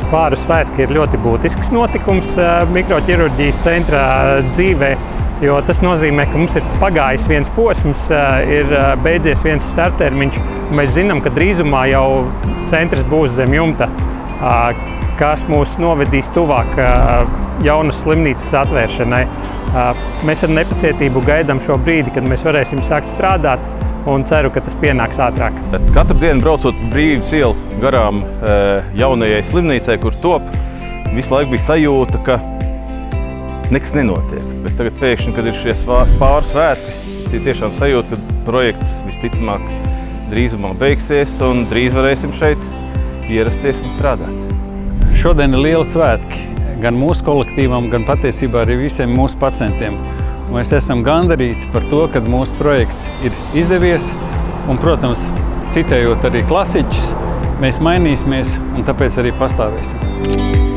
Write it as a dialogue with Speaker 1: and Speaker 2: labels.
Speaker 1: Spāru svētki ir ļoti būtisks notikums mikroķirurģijas centra dzīvē, jo tas nozīmē, ka mums ir pagājis viens posms, ir beidzies viens starttermiņš. Mēs zinām, ka drīzumā jau centrs būs zem jumta, kas mūs novedīs tuvāk jaunas slimnīcas atvēršanai. Mēs ar nepacietību gaidām šo brīdi, kad mēs varēsim sākt strādāt, un ceru, ka tas pienāks ātrāk.
Speaker 2: Katru dienu braucot Brīvības ielu garām jaunajai slimnīcai, kur top, visu laiku bija sajūta, ka nekas nenotiek. Bet tagad pēkšņi, kad ir šie Spāru svētki, ir tiešām sajūta, ka projekts visticamāk drīzumā beigsies un drīz varēsim šeit ierasties un strādāt.
Speaker 3: Šodien ir liela svētki gan mūsu kolektīvam, gan patiesībā arī visiem mūsu pacientiem. Mēs esam gandarīti par to, ka mūsu projekts ir izdevies un, protams, citējot arī klasiķus, mēs mainīsimies un tāpēc arī pastāvēsim.